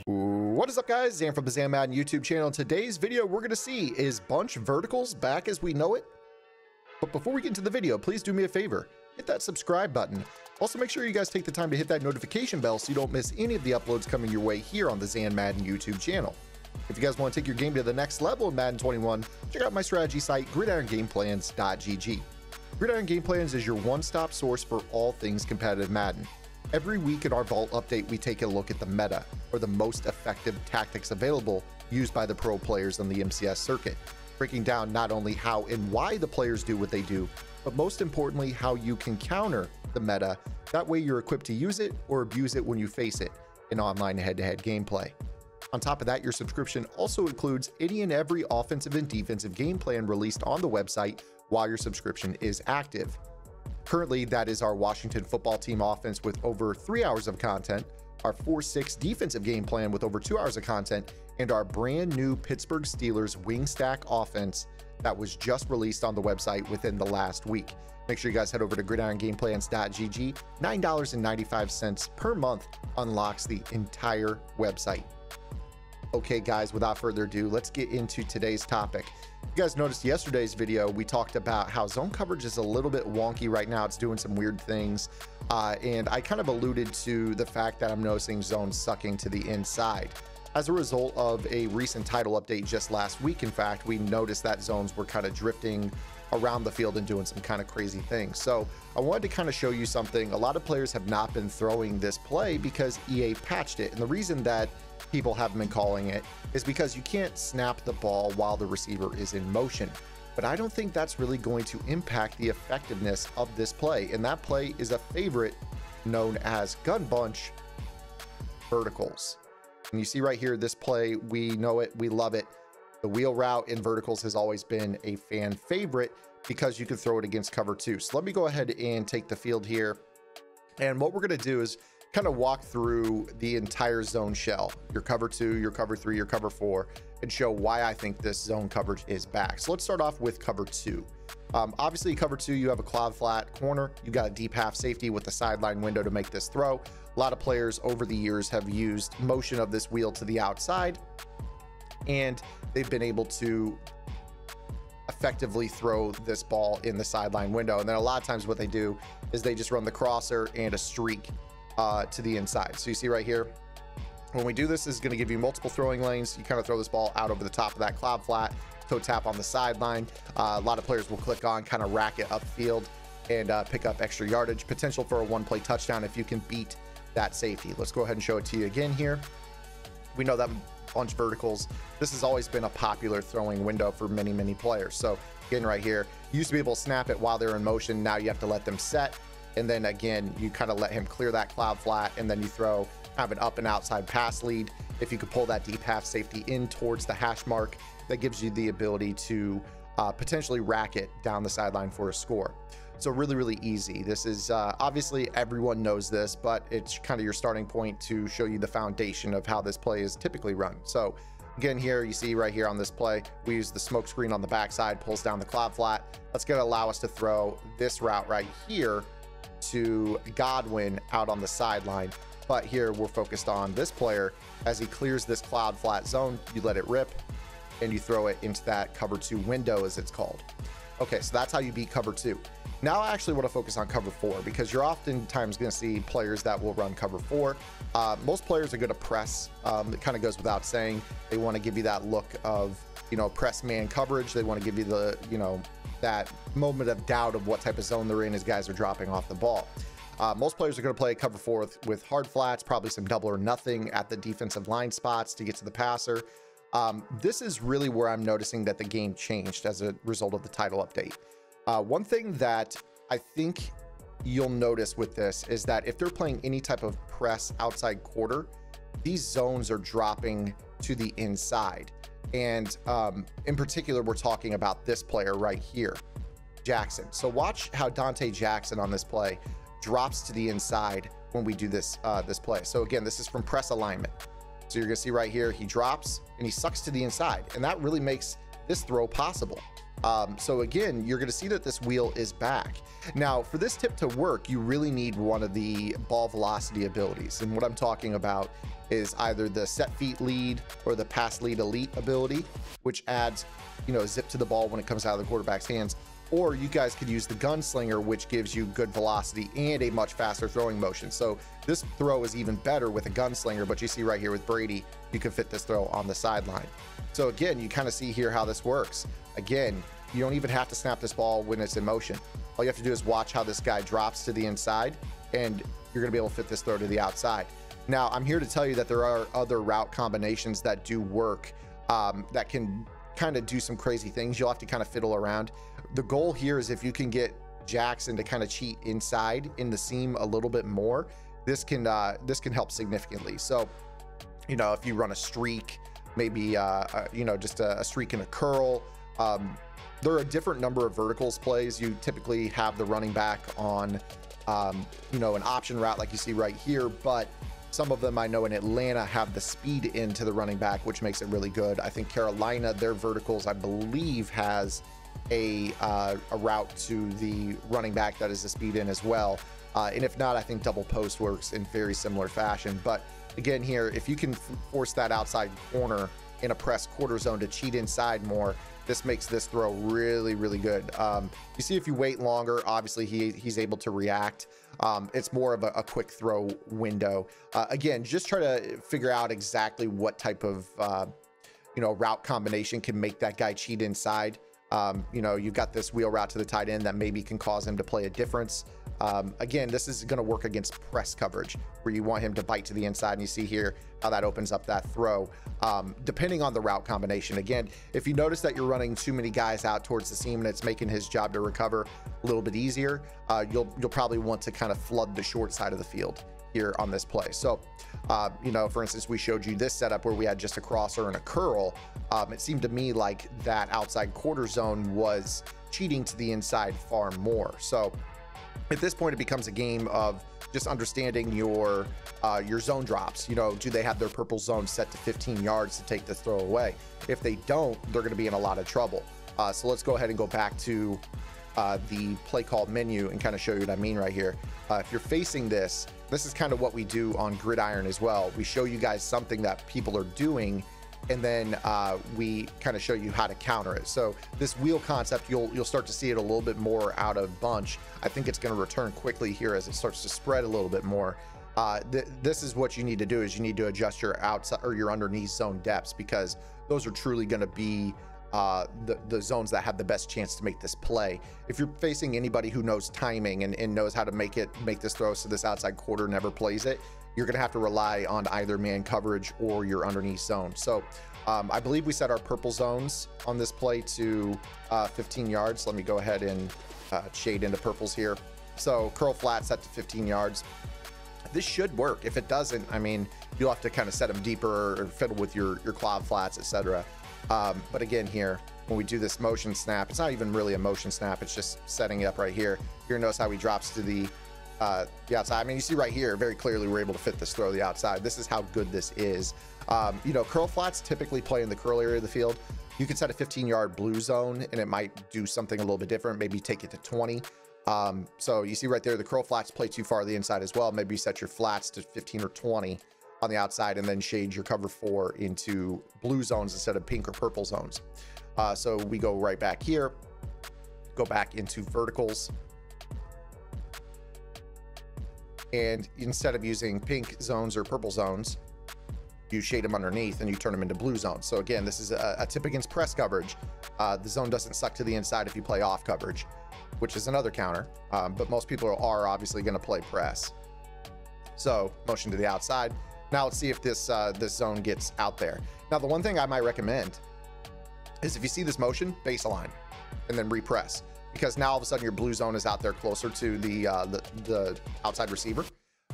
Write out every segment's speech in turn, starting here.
What is up, guys? Zan from the Madden YouTube channel. In today's video, we're going to see, is bunch verticals back as we know it? But before we get into the video, please do me a favor. Hit that subscribe button. Also, make sure you guys take the time to hit that notification bell so you don't miss any of the uploads coming your way here on the Zan Madden YouTube channel. If you guys want to take your game to the next level in Madden 21, check out my strategy site, gridirongameplans.gg. Gridiron Game Plans is your one-stop source for all things competitive Madden. Every week in our Vault update, we take a look at the meta, or the most effective tactics available used by the pro players on the MCS circuit, breaking down not only how and why the players do what they do, but most importantly, how you can counter the meta. That way you're equipped to use it or abuse it when you face it in online head-to-head gameplay. On top of that, your subscription also includes any and every offensive and defensive game plan released on the website while your subscription is active. Currently, that is our Washington football team offense with over 3 hours of content, our 4-6 defensive game plan with over 2 hours of content, and our brand new Pittsburgh Steelers wing stack offense that was just released on the website within the last week. Make sure you guys head over to gridirongameplans.gg. $9.95 per month unlocks the entire website. Okay, guys, without further ado, let's get into today's topic. You guys noticed yesterday's video, we talked about how zone coverage is a little bit wonky right now. It's doing some weird things. And I kind of alluded to the fact that I'm noticing zones sucking to the inside. As a result of a recent title update just last week, in fact, we noticed that zones were kind of drifting around the field and doing some kind of crazy things. So I wanted to kind of show you something. A lot of players have not been throwing this play because EA patched it. And the reason that people haven't been calling it is because you can't snap the ball while the receiver is in motion. But I don't think that's really going to impact the effectiveness of this play. And that play is a favorite known as gun bunch verticals. And you see right here, this play, we know it, we love it. The wheel route in verticals has always been a fan favorite because you can throw it against cover 2. So let me go ahead and take the field here. And what we're going to do is kind of walk through the entire zone shell, your cover 2, your cover 3, your cover 4, and show why I think this zone coverage is back. So let's start off with cover 2. Obviously, cover 2, you have a cloud flat corner. You got a deep half safety with the sideline window to make this throw. A lot of players over the years have used motion of this wheel to the outside, and they've been able to effectively throw this ball in the sideline window. And then a lot of times what they do is they just run the crosser and a streak to the inside. So you see right here, when we do this, is going to give you multiple throwing lanes. You kind of throw this ball out over the top of that cloud flat, toe tap on the sideline. A lot of players will click on, kind of rack it upfield and pick up extra yardage, potential for a one-play touchdown if you can beat that safety. Let's go ahead and show it to you again here. We know that bunch verticals, this has always been a popular throwing window for many players. So again, right here, you used to be able to snap it while they're in motion. Now you have to let them set, and then again you kind of let him clear that cloud flat, and then you throw kind of an up and outside pass lead. If you could pull that deep half safety in towards the hash mark, that gives you the ability to potentially rack it down the sideline for a score. So really easy. This is obviously everyone knows this, but it's kind of your starting point to show you the foundation of how this play is typically run. So again, here you see right here on this play, we use the smoke screen on the backside, pulls down the cloud flat. That's going to allow us to throw this route right here to Godwin out on the sideline. But here we're focused on this player. As he clears this cloud flat zone, you let it rip and you throw it into that cover 2 window, as it's called. Okay, so that's how you beat cover 2. Now I actually want to focus on cover 4 because you're oftentimes going to see players that will run cover 4. Most players are going to press. It kind of goes without saying. They want to give you that look of, press man coverage. They want to give you the, that moment of doubt of what type of zone they're in as guys are dropping off the ball. Most players are going to play cover 4 with hard flats, probably some double or nothing at the defensive line spots to get to the passer. This is really where I'm noticing that the game changed as a result of the title update. One thing that I think you'll notice with this is that if they're playing any type of press outside quarter, these zones are dropping to the inside. And in particular, we're talking about this player right here, Jackson. So watch how Dante Jackson on this play drops to the inside when we do this play. So again, this is from press alignment. So you're gonna see right here, he drops and he sucks to the inside, and that really makes this throw possible. So again, you're going to see that this wheel is back. Now, for this tip to work, you really need one of the ball velocity abilities. And what I'm talking about is either the set feet lead or the pass lead elite ability, which adds, you know, zip to the ball when it comes out of the quarterback's hands. Or you guys could use the gunslinger, which gives you good velocity and a much faster throwing motion. So this throw is even better with a gunslinger, but you see right here with Brady, you can fit this throw on the sideline. So again, you kind of see here how this works. Again, you don't even have to snap this ball when it's in motion. All you have to do is watch how this guy drops to the inside, and you're gonna be able to fit this throw to the outside. Now, I'm here to tell you that there are other route combinations that do work, that can kind of do some crazy things. You'll have to kind of fiddle around. The goal here is if you can get Jackson to kind of cheat inside in the seam a little bit more, this can help significantly. So, you know, if you run a streak, maybe you know, just a streak and a curl, there are a different number of verticals plays. You typically have the running back on you know, an option route like you see right here, but some of them I know in Atlanta have the speed into the running back, which makes it really good. I think Carolina, their verticals, I believe, has a route to the running back that is a speed in as well. And if not, I think double post works in very similar fashion. But again, here, if you can force that outside corner in a press quarter zone to cheat inside more, this makes this throw really, really good. You see, if you wait longer, obviously he's able to react. It's more of a quick throw window. Again, just try to figure out exactly what type of you know, route combination can make that guy cheat inside. You know, you've got this wheel route to the tight end that maybe can cause him to play a difference. Again, this is going to work against press coverage where you want him to bite to the inside, and you see here how that opens up that throw. Depending on the route combination, again, if you notice that you're running too many guys out towards the seam and it's making his job to recover a little bit easier, you'll probably want to kind of flood the short side of the field here on this play. So, you know, for instance, we showed you this setup where we had just a crosser and a curl. It seemed to me like that outside quarter zone was cheating to the inside far more. So at this point, it becomes a game of just understanding your zone drops. You know, do they have their purple zone set to 15 yards to take this throw away? If they don't, they're going to be in a lot of trouble. So let's go ahead and go back to the play call menu and kind of show you what I mean right here. If you're facing this, this is kind of what we do on Gridiron as well. We show you guys something that people are doing, and then we kind of show you how to counter it. So this wheel concept, you'll start to see it a little bit more out of bunch. I think it's going to return quickly here as it starts to spread a little bit more. This is what you need to do, is you need to adjust your outside or your underneath zone depths, because those are truly going to be the zones that have the best chance to make this play. If you're facing anybody who knows timing and knows how to make this throw so this outside quarter never plays it, you're going to have to rely on either man coverage or your underneath zone. So I believe we set our purple zones on this play to 15 yards. Let me go ahead and shade into purples here. So curl flat set to 15 yards. This should work. If it doesn't, I mean, you'll have to kind of set them deeper or fiddle with your cloud flats, etc. But again, here, when we do this motion snap, it's not even really a motion snap. It's just setting it up right here. You're gonna notice how he drops to the outside. I mean, you see right here, very clearly, we're able to fit this throw to the outside. This is how good this is. You know, curl flats typically play in the curl area of the field. You can set a 15-yard blue zone, and it might do something a little bit different. Maybe take it to 20. So you see right there, the curl flats play too far to the inside as well. Maybe you set your flats to 15 or 20 on the outside, and then shade your cover 4 into blue zones instead of pink or purple zones. So we go right back here, go back into verticals, and instead of using pink zones or purple zones, you shade them underneath and you turn them into blue zones. So again, this is a tip against press coverage. The zone doesn't suck to the inside if you play off coverage, which is another counter, but most people are obviously going to play press. So motion to the outside. Now let's see if this zone gets out there. Now, the one thing I might recommend is if you see this motion, base align and then repress, because now all of a sudden your blue zone is out there closer to the outside receiver.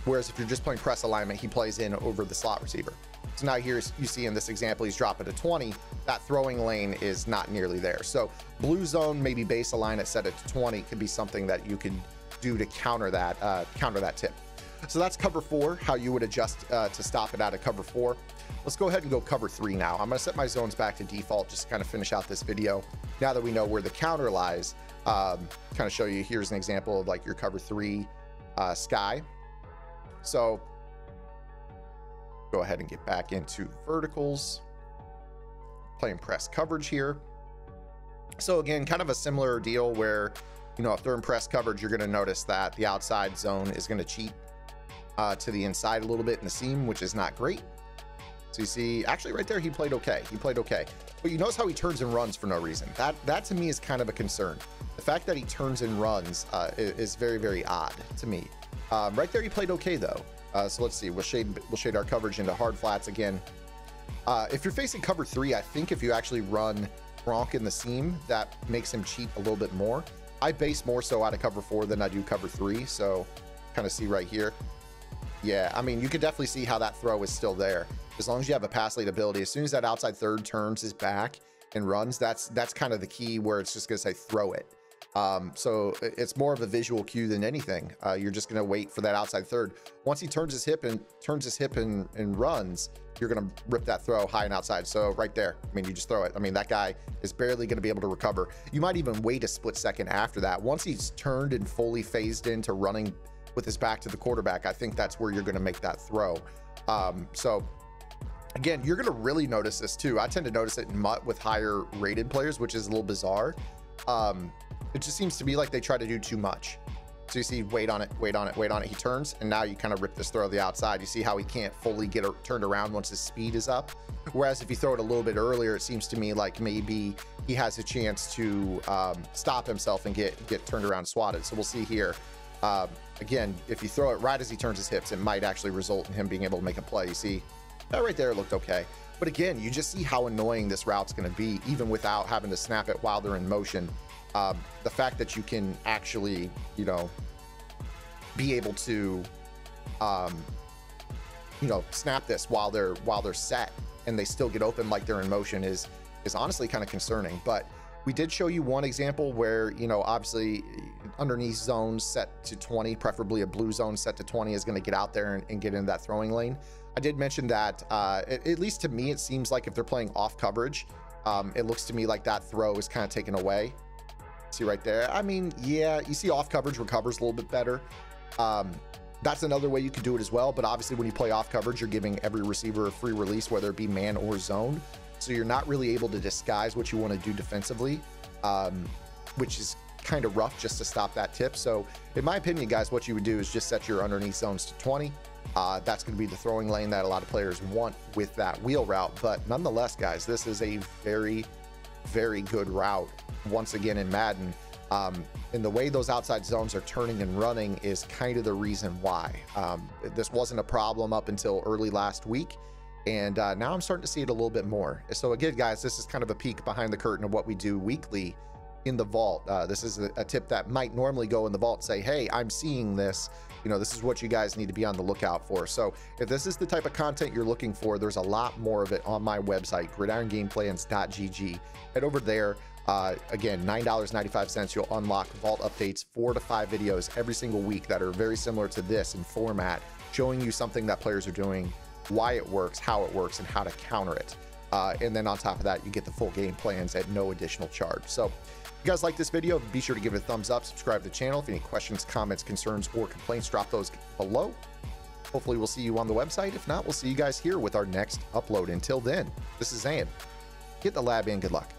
Whereas if you're just playing press alignment, he plays in over the slot receiver. So now here you see in this example, he's dropping to 20. That throwing lane is not nearly there. So blue zone, maybe base align it, set it to 20 could be something that you can do to counter that tip. So that's cover 4, how you would adjust to stop it out of cover 4. Let's go ahead and go cover 3 now. I'm going to set my zones back to default just to kind of finish out this video. Now that we know where the counter lies, kind of show you, here's an example of like your cover 3 sky. So go ahead and get back into verticals, playing press coverage here. So again, kind of a similar deal where, you know, if they're in press coverage, you're going to notice that the outside zone is going to cheat to the inside a little bit in the seam, which is not great. So you see, actually right there, he played okay. He played okay. But you notice how he turns and runs for no reason. That to me is kind of a concern. The fact that he turns and runs is very, very odd to me. Right there, he played okay though. So let's see, we'll shade our coverage into hard flats again. If you're facing cover 3, I think if you actually run Gronk in the seam, that makes him cheat a little bit more. I base more so out of cover 4 than I do cover 3. So kind of see right here. Yeah, I mean, you can definitely see how that throw is still there. As long as you have a pass lead ability, as soon as that outside third turns his back and runs, that's kind of the key where it's just going to say throw it. So it's more of a visual cue than anything. You're just going to wait for that outside third. Once he turns his hip and runs, you're going to rip that throw high and outside. So right there, I mean, you just throw it. I mean, that guy is barely going to be able to recover. You might even wait a split second after that. Once he's turned and fully phased into running with his back to the quarterback, I think that's where you're going to make that throw. So again, you're going to really notice this too. I tend to notice it in MUT with higher rated players, which is a little bizarre. It just seems to be like they try to do too much. So you see, wait on it, wait on it, wait on it. He turns, and now you kind of rip this throw to the outside. You see how he can't fully get turned around once his speed is up. Whereas if you throw it a little bit earlier, it seems to me like maybe he has a chance to stop himself and get turned around and swatted. So we'll see here. Again, if you throw it right as he turns his hips, it might actually result in him being able to make a play. You see, that right there looked okay. But again, you just see how annoying this route's going to be, even without having to snap it while they're in motion. The fact that you can actually, you know, be able to, you know, snap this while they're set and they still get open like they're in motion is honestly kind of concerning. But we did show you one example where, you know, obviously underneath zones set to 20, preferably a blue zone set to 20 is going to get out there and get into that throwing lane. I did mention that, at least to me, it seems like if they're playing off coverage, it looks to me like that throw is kind of taken away. See right there. I mean, yeah, you see off coverage recovers a little bit better. That's another way you could do it as well. But obviously when you play off coverage, you're giving every receiver a free release, whether it be man or zone. So you're not really able to disguise what you want to do defensively, which is kind of rough just to stop that tip. So in my opinion, guys, what you would do is just set your underneath zones to 20. That's going to be the throwing lane that a lot of players want with that wheel route. But nonetheless, guys, this is a very, very good route once again in Madden. And the way those outside zones are turning and running is kind of the reason why. This wasn't a problem up until early last week. And now I'm starting to see it a little bit more. So again, guys, this is kind of a peek behind the curtain of what we do weekly in the vault. This is a tip that might normally go in the vault, say, hey, I'm seeing this. You know, this is what you guys need to be on the lookout for. So if this is the type of content you're looking for, there's a lot more of it on my website, gridirongameplans.gg. Head over there. Again, $9.95. You'll unlock vault updates, 4 to 5 videos every single week that are very similar to this in format, showing you something that players are doing, why it works, how it works, and how to counter it. And then on top of that, you get the full game plans at no additional charge. So if you guys like this video, be sure to give it a thumbs up, subscribe to the channel. If any questions, comments, concerns, or complaints, drop those below. Hopefully we'll see you on the website. If not, we'll see you guys here with our next upload. Until then, this is Zan. Get the lab in. Good luck.